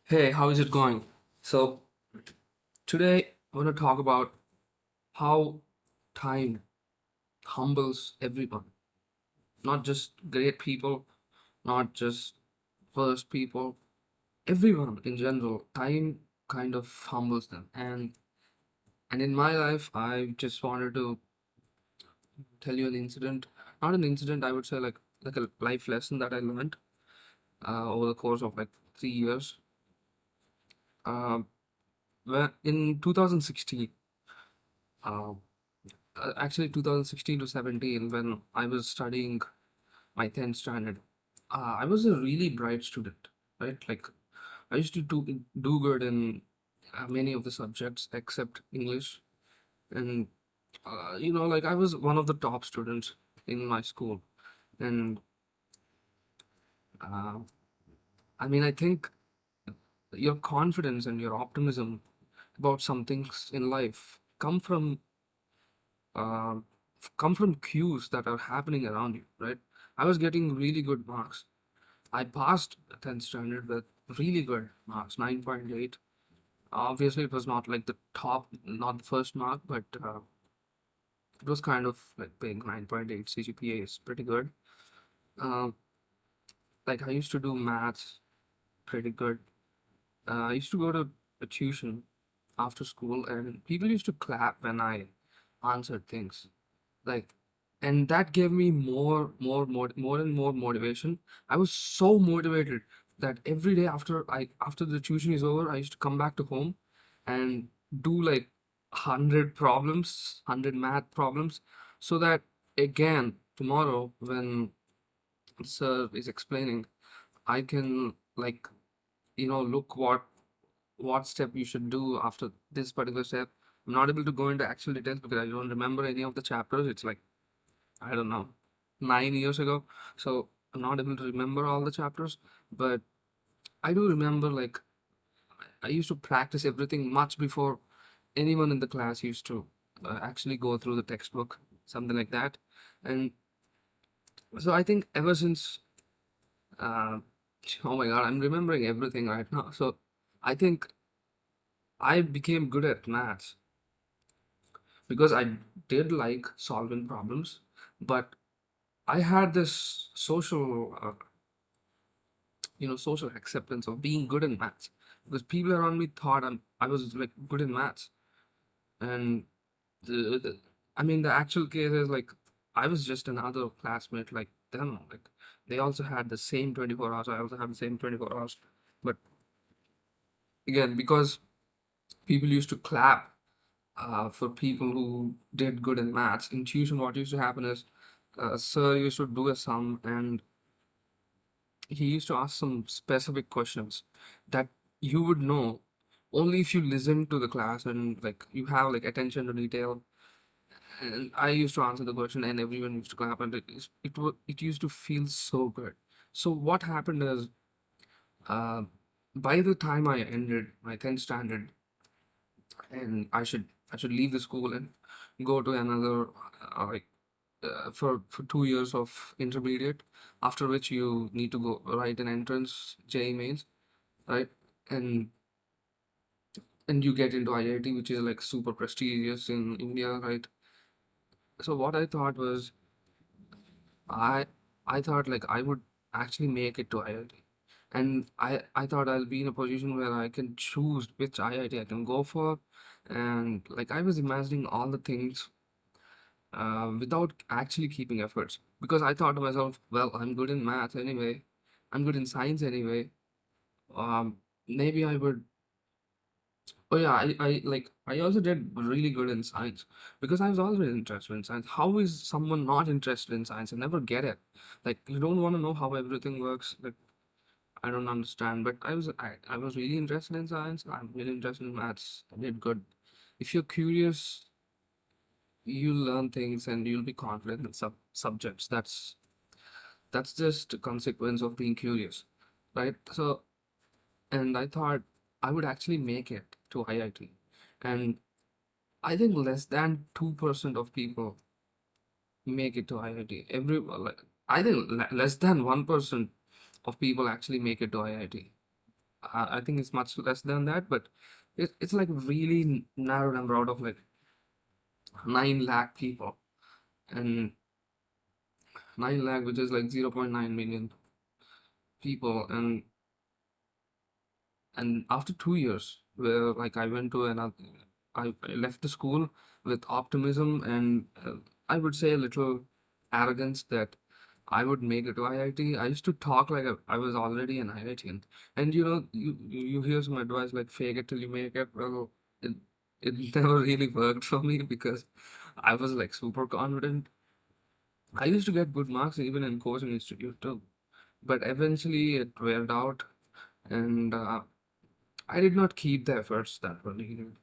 Hey, how is it going? So, today I want to talk about how time humbles everyone, not just great people, not just first people, everyone in general. Time kind of humbles them. And in my life, I just wanted to tell you an incident, not an incident, I would say like a life lesson that I learned over the course of like 3 years. Um, when in 2016, uh, actually 2016 to 17 when I was studying my 10th standard. I was a really bright student, right? Like I used to do good in many of the subjects except English. And like I was one of the top students in my school. And uh, I mean, I think your confidence and your optimism about some things in life uh, come from cues that are happening around you, right? I was getting really good marks. I passed 10th standard with really good marks, 9.8. Obviously, it was not like the top, not the first mark, but it was kind of like big. 9.8 CGPA is pretty good. Um, like I used to do maths pretty good. I used to go to a tuition after school, and people used to clap when I answered things. Like, and that gave me more and more motivation. I was so motivated that every day after the tuition is over, I used to come back to home and do like 100 problems, 100 math problems, so that again tomorrow when sir is explaining, I can like look what step you should do after this particular step. I'm not able to go into actual details because I don't remember any of the chapters. It's like, I don't know, 9 years ago. So I'm not able to remember all the chapters, but I do remember like I used to practice everything much before anyone in the class used to actually go through the textbook, something like that. And so I think ever since, uh, oh my God, I'm remembering everything right now. So I think I became good at maths because I did like solving problems, but I had this social acceptance of being good in maths because people around me thought I was like good in maths. And the I mean, the actual case is like I was just another classmate like them. Like they also had the same 24 hours. I also had the same 24 hours. But again, because people used to clap for people who did good in maths, in tuition, what used to happen is sir used to do a sum and he used to ask some specific questions that you would know only if you listen to the class and like you have like attention to detail. And I used to answer the question and everyone used to clap and it used to feel so good. So what happened is, uh, by the time I ended my 10th standard and I should leave the school and go to another like for 2 years of intermediate, after which you need to go write an entrance JEE mains, right? And you get into IIT, which is like super prestigious in India, right? So what I thought was, I I thought like I would actually make it to IIT, and I thought I'll be in a position where I can choose which IIT I can go for, and like I was imagining all the things without actually keeping efforts because I thought to myself, well, I'm good in math anyway, I'm good in science anyway. Maybe I would. Oh yeah, I also did really good in science because I was always interested in science. How is someone not interested in science? I never get it. Like you don't want to know how everything works. Like I don't understand. But I was really interested in science. I'm really interested in maths. I did good. If you're curious, you'll learn things and you'll be confident in subjects. That's just a consequence of being curious, right? So and I thought I would actually make it to IIT. And I think less than 2% of people make it to IIT. I think less than 1% of people actually make it to IIT. I think it's much less than that, but it's like really narrow number out of like 9 lakh people, and 9 lakh, which is like 0.9 million people, and after 2 years, where like I went to another, I left the school with optimism and I would say a little arrogance that I would make it to IIT. I used to talk like I was already an IITian. And you hear some advice like fake it till you make it. Well, it, it never really worked for me because I was like super confident. I used to get good marks even in coaching institute too. But eventually it weared out, and I did not keep the efforts that were needed.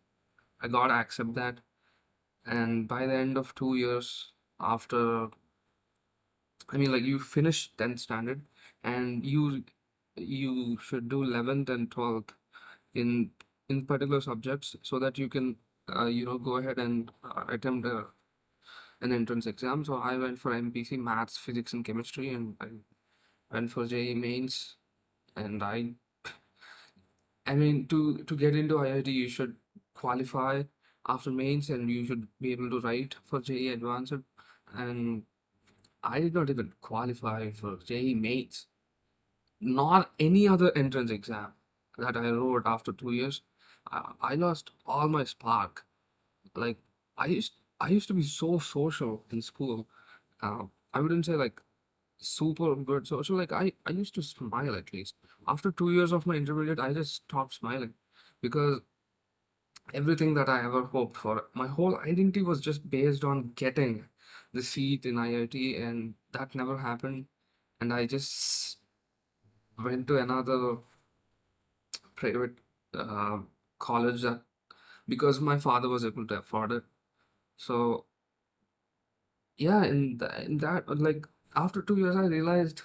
I gotta accept that. And by the end of 2 years, after, I mean, like you finish 10th standard, and you should do 11th and 12th in particular subjects so that you can go ahead and attempt an entrance exam. So I went for MPC, maths, physics, and chemistry, and I went for JEE mains. And I mean, to get into IIT, you should qualify after mains, and you should be able to write for JEE Advanced. And I did not even qualify for JEE mains, not any other entrance exam that I wrote after 2 years. I lost all my spark. Like I used to be so social in school. I wouldn't say like super good social. Like I used to smile at least. After 2 years of my intermediate, I just stopped smiling because everything that I ever hoped for, my whole identity was just based on getting the seat in IIT, and that never happened. And I just went to another private uh, college that because my father was able to afford it. So yeah, in that like after 2 years, I realized,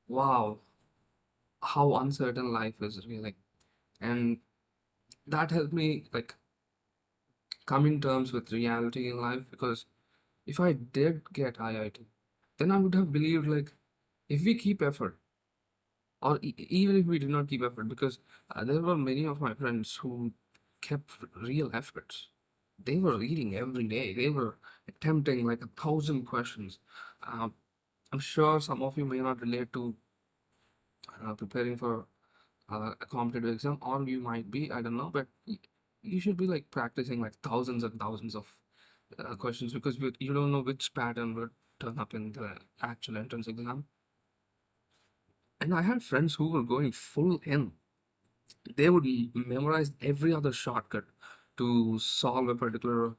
wow, how uncertain life is really, and that helped me like come in terms with reality in life because if I did get IIT, then I would have believed like if we keep effort, or even if we did not keep effort, because there were many of my friends who kept real efforts. They were reading every day. They were attempting like 1,000 questions. Um, I'm sure some of you may not relate to preparing for a competitive exam, or you might be, I don't know, but you should be like practicing like thousands and thousands of questions because you don't know which pattern would turn up in the actual entrance exam. And I had friends who were going full in. They would memorize every other shortcut to solve a particular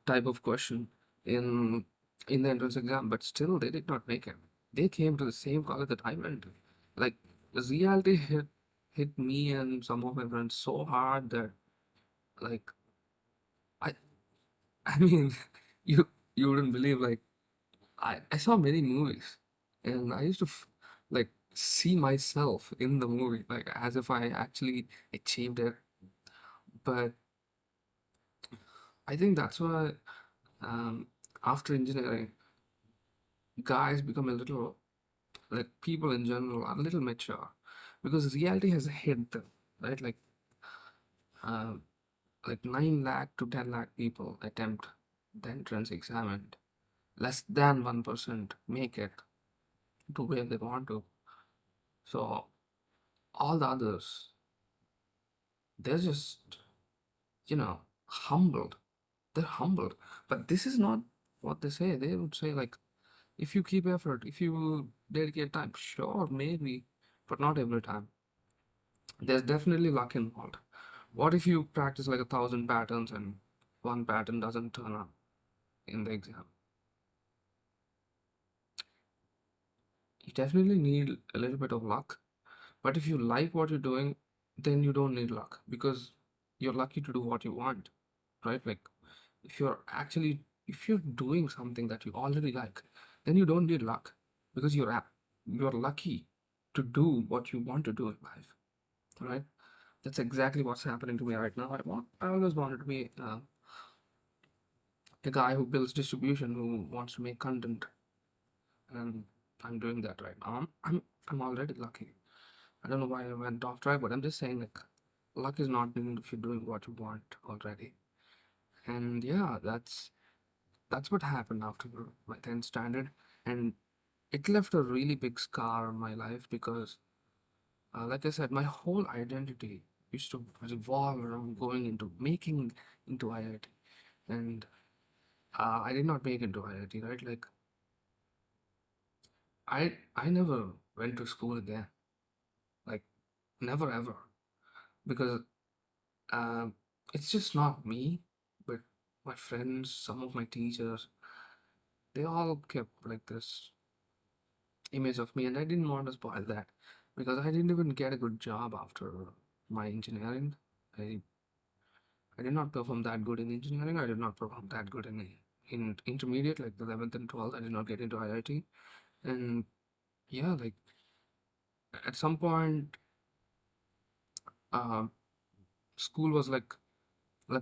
type of question in the entrance exam, but still they did not make it. They came to the same college that I went to. Like the reality hit me and some of my friends so hard that like I I mean you wouldn't believe like I saw many movies, and I used to like see myself in the movie like as if I actually achieved it. But I think that's why um, after engineering, guys become a little like people in general are a little mature because reality has hit them, right? Um, like 9 lakh to 10 lakh people attempt the entrance exam, and less than 1% make it to where they want to. So all the others, they're just, humbled. They're humbled. But this is not what they say. They would say, like, if you keep effort, if you dedicate time, sure, maybe, but not every time. There's definitely luck involved. What if you practice like 1,000 patterns and one pattern doesn't turn up in the exam? You definitely need a little bit of luck. But if you like what you're doing, then you don't need luck because you're lucky to do what you want, right? Like if you're doing something that you already like, then you don't need luck because you're lucky to do what you want to do in life, right? That's exactly what's happening to me right now. I always wanted to be a guy who builds distribution, who wants to make content, and I'm doing that right now. I'm already lucky. I don't know why I went off track, but I'm just saying like luck is not in if you're doing what you want already. And yeah, that's what happened after my 10th standard, and it left a really big scar on my life because, like I said, my whole identity used to revolve around going into making into IIT, and I did not make into IIT, right? Like I never went to school again, like never ever, because um, it's just not me, but my friends, some of my teachers, they all kept like this image of me, and I didn't want to spoil that because I didn't even get a good job after my engineering. I I did not perform that good in engineering. I did not perform that good in intermediate, like the 11th and 12th. I did not get into IIT, and yeah, like at some point, uh, school was like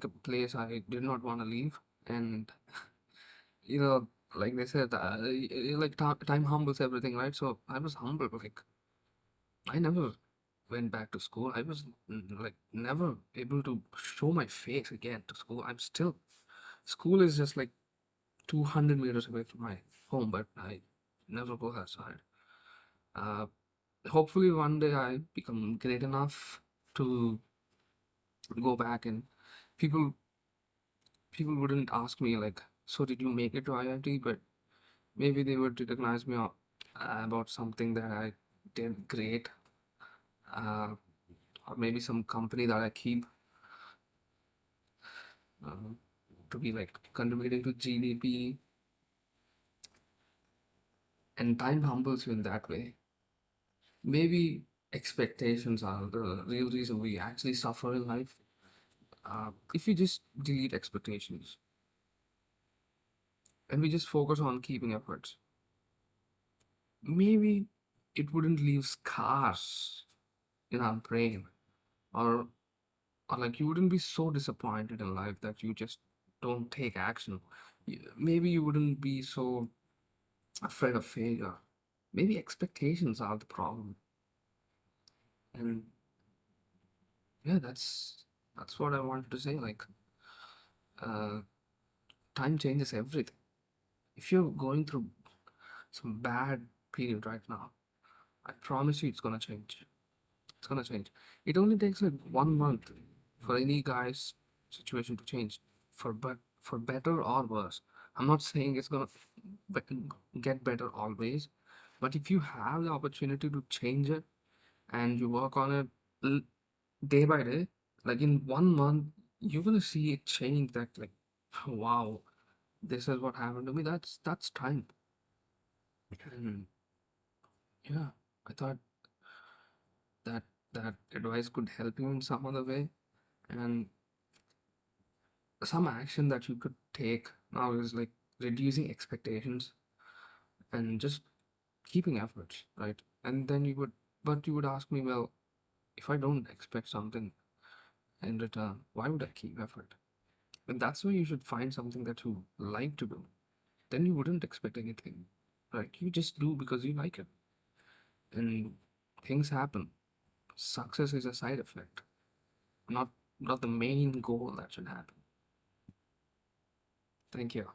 a place I did not want to leave, and like they said, like time humbles everything, right? So I was humble, like I never went back to school. I was like never able to show my face again to school. I'm still school is just like 200 meters away from my home, but I never go outside. Uh, Hopefully one day I become great enough to go back, and people people wouldn't ask me like, so did you make it to IIT? But maybe they would recognize me about something that I did great, uh, or maybe some company that I keep uh, to be like contributing to GDP, and time humbles you in that way. Maybe expectations are the real reason we actually suffer in life. If we just delete expectations and we just focus on keeping efforts, maybe it wouldn't leave scars in our brain, or or like you wouldn't be so disappointed in life that you just don't take action. Maybe you wouldn't be so afraid of failure. Maybe expectations are the problem. And yeah, that's what I wanted to say. Like, uh, time changes everything. If you're going through some bad period right now, I promise you it's gonna change. It's gonna change. It only takes like 1 month for any guy's situation to change, for better or worse. I'm not saying it's gonna get better always, but if you have the opportunity to change it and you work on it l- day by day, like in 1 month, you're gonna see it change. That like, wow, this is what happened to me. That's time. And yeah, I thought that that advice could help you in some other way, and some action that you could take now is like reducing expectations and just keeping efforts, right? And then you would ask me, well, if I don't expect something in return, why would I keep effort? And that's why you should find something that you like to do. Then you wouldn't expect anything, right? You just do because you like it, and things happen. Success is a side effect, not not the main goal that should happen. Thank you.